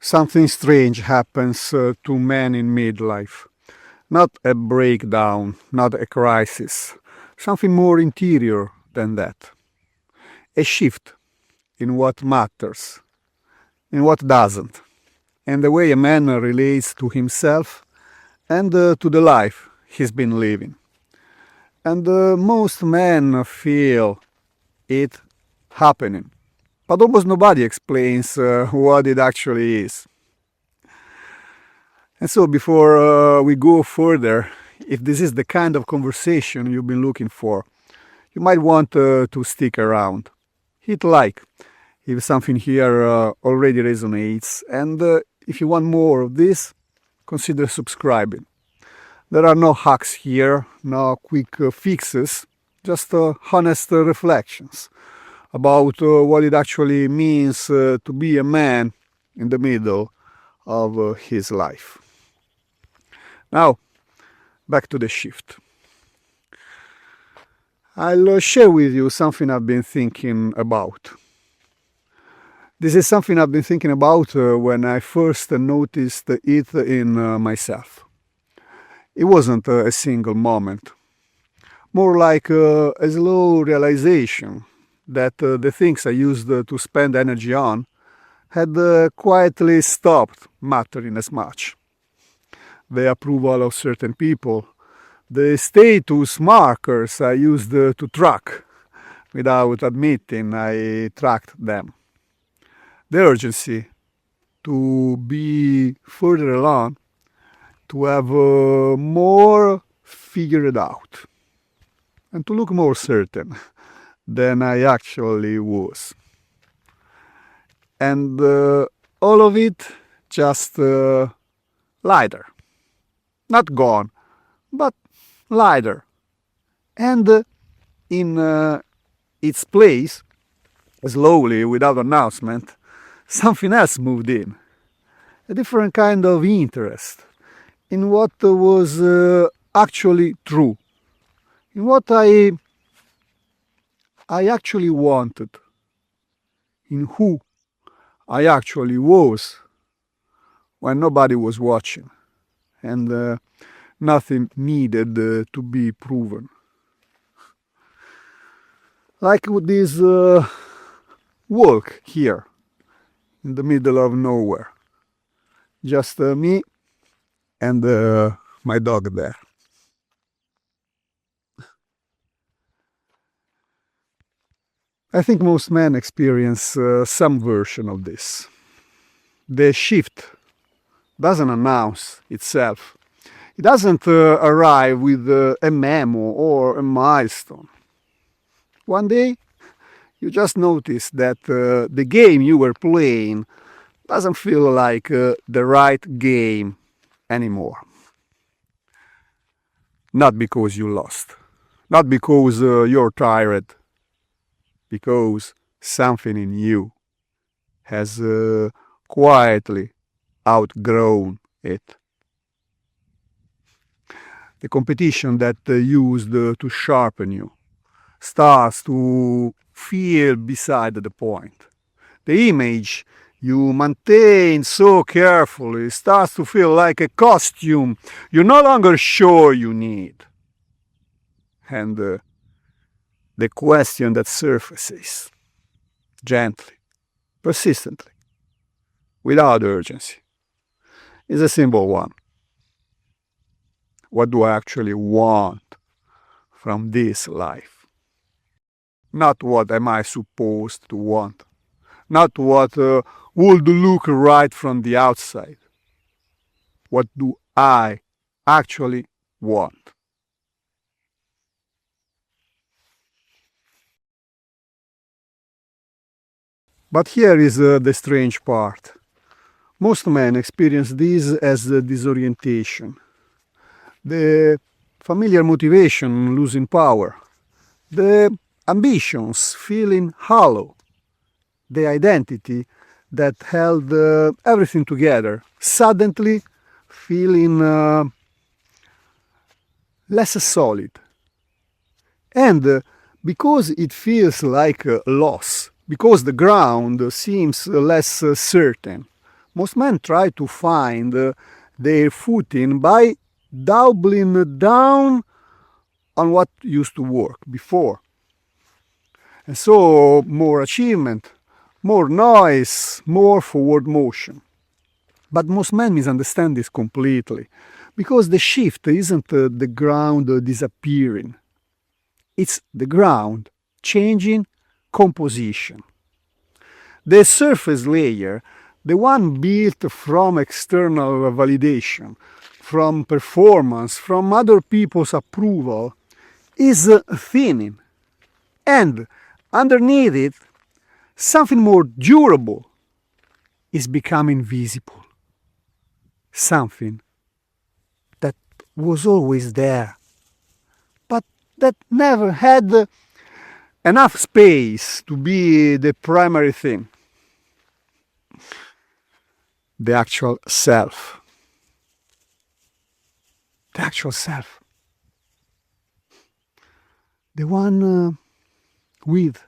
Something strange happens to men in midlife. Not a breakdown, not a crisis. Something more interior than that. A shift in what matters, in what doesn't, and the way a man relates to himself and to the life he's been living. And most men feel it happening. But almost nobody explains what it actually is. And so before we go further, if this is the kind of conversation you've been looking for, you might want to stick around. Hit like if something here already resonates, and if you want more of this, consider subscribing. There are no hacks here, no quick fixes, just honest reflections about what it actually means to be a man in the middle of his life. Now, back to the shift. I'll share with you something I've been thinking about. This is something I've been thinking about when I first noticed it in myself. It wasn't a single moment, more like a slow realization that the things I used to spend energy on had quietly stopped mattering as much. The approval of certain people, the status markers I used to track without admitting I tracked them. The urgency to be further along, to have more figured out, and to look more certain than I actually was. And all of it just lighter. Not gone, but lighter. And in its place, slowly, without announcement, something else moved in. A different kind of interest in what was actually true, in what I actually wanted, in who I actually was when nobody was watching and nothing needed to be proven. Like with this walk here in the middle of nowhere. Just me and my dog there. I think most men experience some version of this. The shift doesn't announce itself. It doesn't arrive with a memo or a milestone. One day, you just notice that the game you were playing doesn't feel like the right game anymore. Not because you lost, not because you're tired, because something in you has quietly outgrown it. The competition that used to sharpen you starts to feel beside the point. The image you maintain so carefully starts to feel like a costume you're no longer sure you need. And the question that surfaces gently, persistently, without urgency, is a simple one. What do I actually want from this life? Not what am I supposed to want. Not what would look right from the outside. What do I actually want? But here is the strange part. Most men experience this as a disorientation. The familiar motivation losing power. The ambitions feeling hollow. The identity that held everything together suddenly feeling less solid. And because it feels like a loss, because the ground seems less certain, Most men try to find their footing by doubling down on what used to work before. And so more achievement, more noise, more forward motion. But most men misunderstand this completely, because the shift isn't the ground disappearing. It's the ground changing composition. The surface layer, the one built from external validation, from performance, from other people's approval, is thinning. And underneath it, something more durable is becoming visible. Something that was always there, but that never had enough space to be the primary thing. The actual self. The actual self. The one with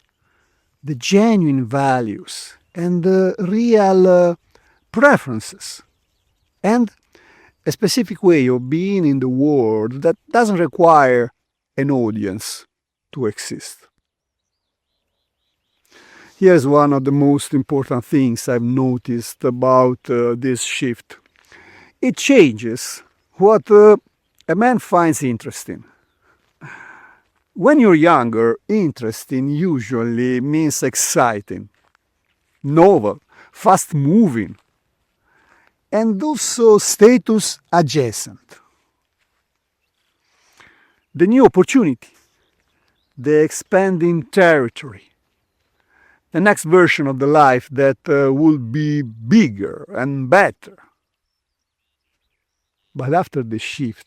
the genuine values and the real preferences, and a specific way of being in the world that doesn't require an audience to exist. Here's one of the most important things I've noticed about this shift. It changes what a man finds interesting. When you're younger, interesting usually means exciting, novel, fast-moving, and also status adjacent. The new opportunity, the expanding territory, the next version of the life that will be bigger and better. But after the shift,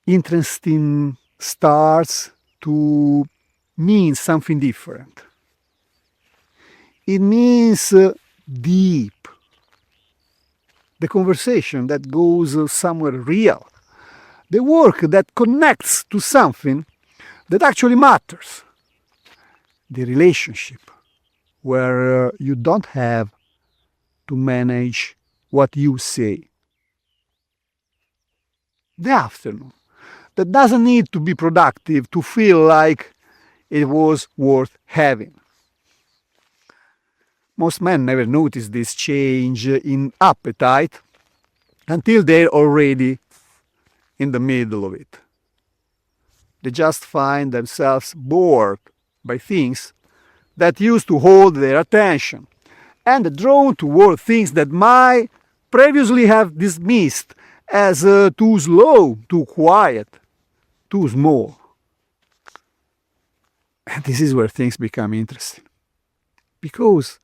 interesting starts to mean something different. It means deep. The conversation that goes somewhere real. The work that connects to something that actually matters. The relationship where you don't have to manage what you say. The afternoon that doesn't need to be productive to feel like it was worth having. Most men never notice this change in appetite until they're already in the middle of it. They just find themselves bored by things that used to hold their attention and drawn toward things that might previously have dismissed as too slow, too quiet, too small. And this is where things become interesting. Because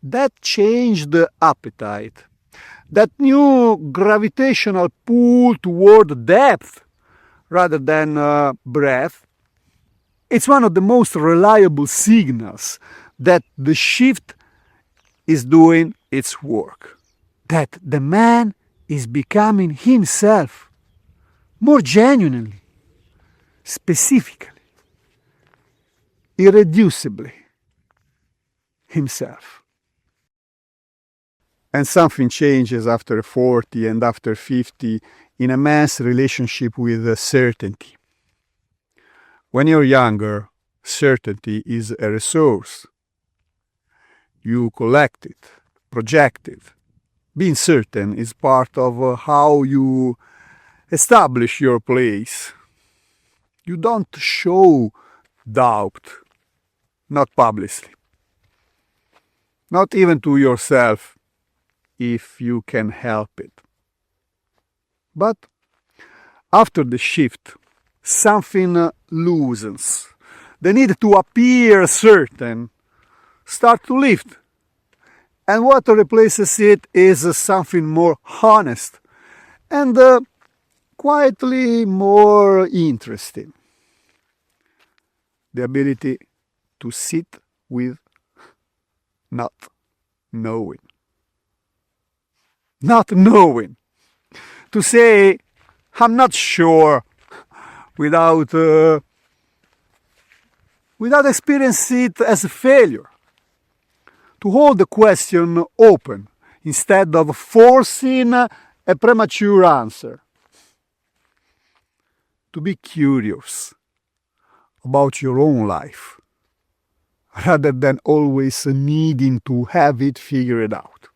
that changed the appetite, that new gravitational pull toward depth rather than breadth, it's one of the most reliable signals that the shift is doing its work, that the man is becoming himself more genuinely, specifically, irreducibly himself. And something changes after 40 and after 50 in a man's relationship with certainty. When you're younger, certainty is a resource. You collect it, project it. Being certain is part of how you establish your place. You don't show doubt, not publicly, not even to yourself, if you can help it. But after the shift, something loosens. The need to appear certain starts to lift. And what replaces it is something more honest and quietly more interesting. The ability to sit with not knowing. Not knowing. To say, I'm not sure, without experiencing it as a failure. to hold the question open instead of forcing a premature answer. To be curious about your own life, rather than always needing to have it figured out.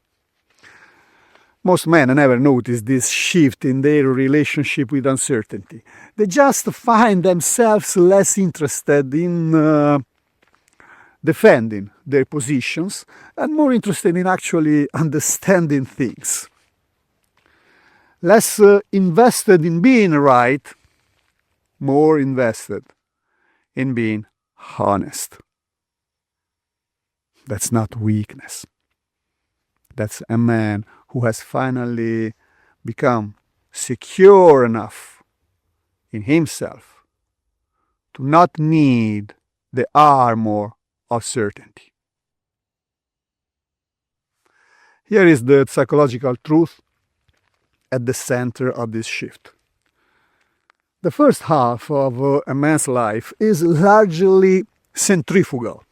Most men never notice this shift in their relationship with uncertainty. They just find themselves less interested in defending their positions and more interested in actually understanding things. Less invested in being right, more invested in being honest. That's not weakness. That's a man who has finally become secure enough in himself to not need the armor of certainty. Here is the psychological truth at the center of this shift. The first half of a man's life is largely centrifugal.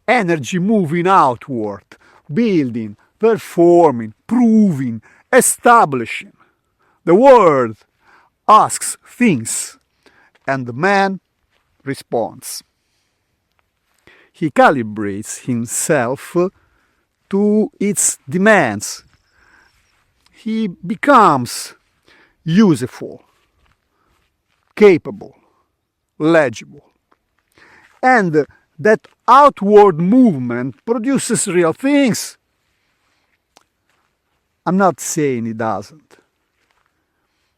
Energy moving outward, building, performing, proving, establishing. The world asks things, and the man responds. He calibrates himself to its demands. He becomes useful, capable, legible. And that outward movement produces real things. I'm not saying it doesn't.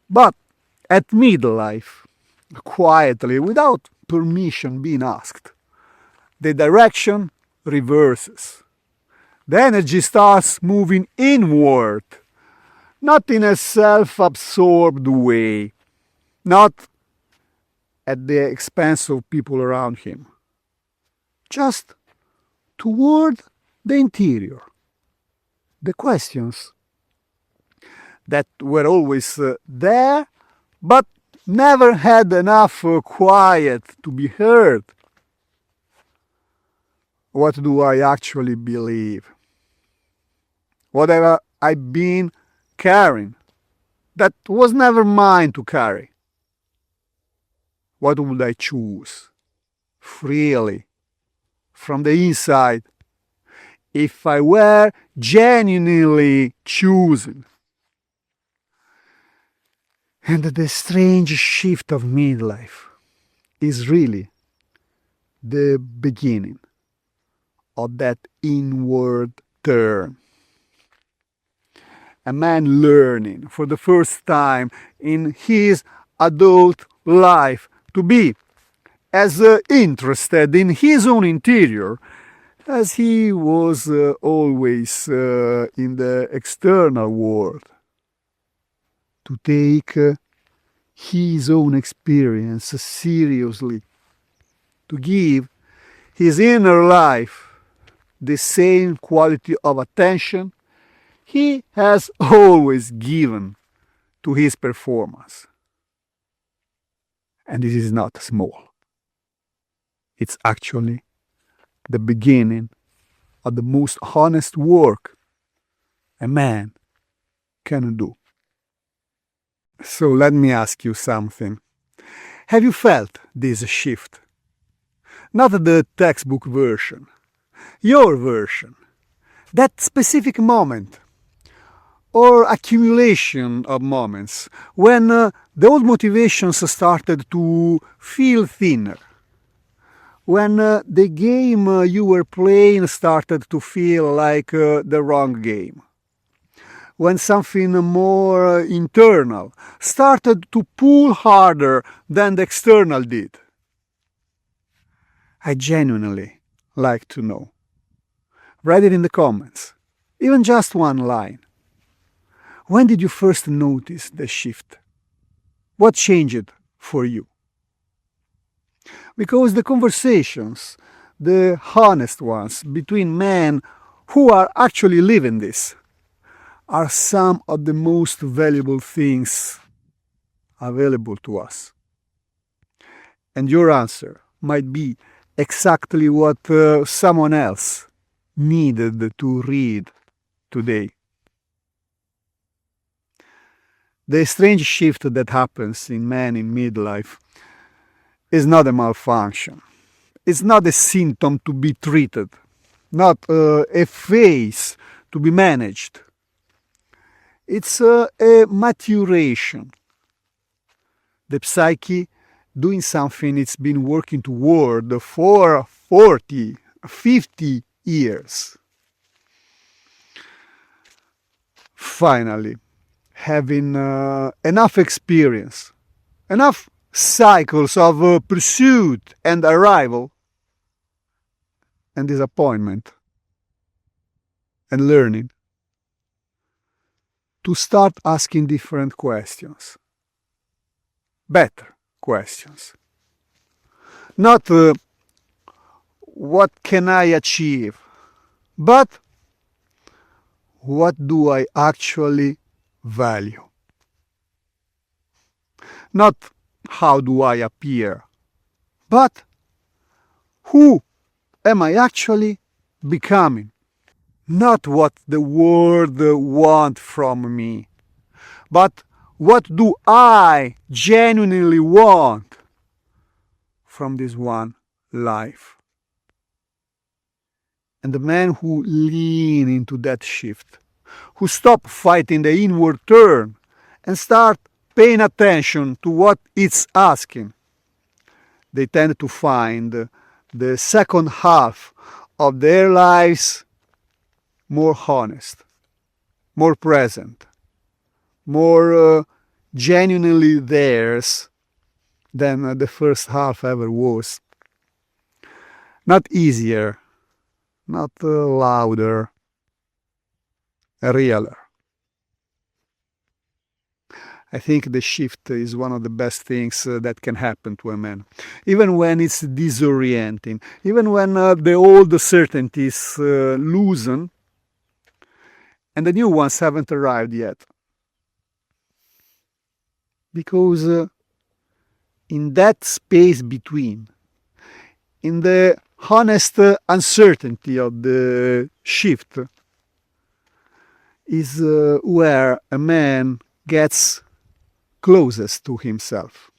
But at midlife, quietly, without permission being asked, the direction reverses. The energy starts moving inward, not in a self-absorbed way, not at the expense of people around him, just toward the interior. The questions that were always there, but never had enough quiet to be heard. What do I actually believe? What have I been carrying that was never mine to carry? What would I choose freely from the inside if I were genuinely choosing? And the strange shift of midlife is really the beginning of that inward turn. A man learning for the first time in his adult life to be as interested in his own interior as he was always in the external world. To take his own experience seriously, to give his inner life the same quality of attention he has always given to his performance. And this is not small. It's actually the beginning of the most honest work a man can do. So let me ask you something. Have you felt this shift? Not the textbook version, your version, that specific moment or accumulation of moments when the old motivations started to feel thinner, when the game you were playing started to feel like the wrong game, when something more internal started to pull harder than the external did. I genuinely like to know. Write it in the comments, even just one line. When did you first notice the shift? What changed for you? Because the conversations, the honest ones between men who are actually living this, are some of the most valuable things available to us. And your answer might be exactly what someone else needed to read today. The strange shift that happens in men in midlife is not a malfunction. It's not a symptom to be treated, not a phase to be managed. It's a maturation. The psyche doing something it's been working toward for 40, 50 years. Finally, having enough experience, enough cycles of pursuit and arrival and disappointment and learning to start asking different questions, better questions. Not what can I achieve, but what do I actually value? Not how do I appear, but who am I actually becoming? Not what the world wants from me, but what do I genuinely want from this one life? And the men who lean into that shift, who stop fighting the inward turn and start paying attention to what it's asking, they tend to find the second half of their lives more honest, more present, more genuinely theirs than the first half ever was. Not easier, not louder, realer. I think the shift is one of the best things that can happen to a man. Even when it's disorienting, even when the old certainties loosen and the new ones haven't arrived yet. Because in that space between, in the honest uncertainty of the shift, is where a man gets closest to himself,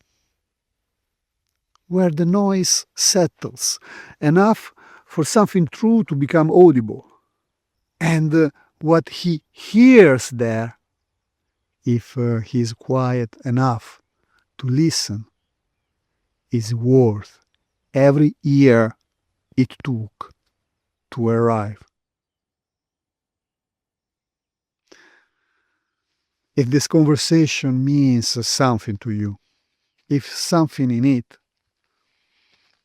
where the noise settles enough for something true to become audible, and what he hears there, if he is quiet enough to listen, is worth every year it took to arrive. If this conversation means something to you, if something in it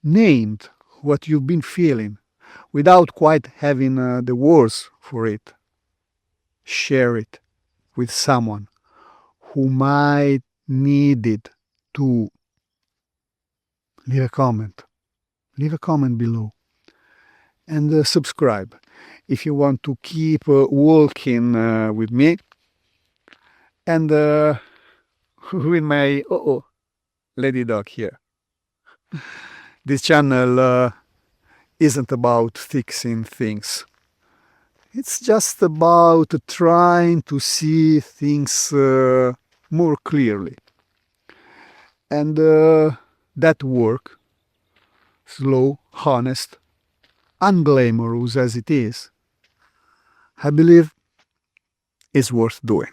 named what you've been feeling without quite having the words for it, share it with someone who might need it too. Leave a comment below, and subscribe if you want to keep walking with me and with my lady dog here. This channel isn't about fixing things. It's just about trying to see things more clearly. And that work, slow, honest, unglamorous as it is, I believe is worth doing.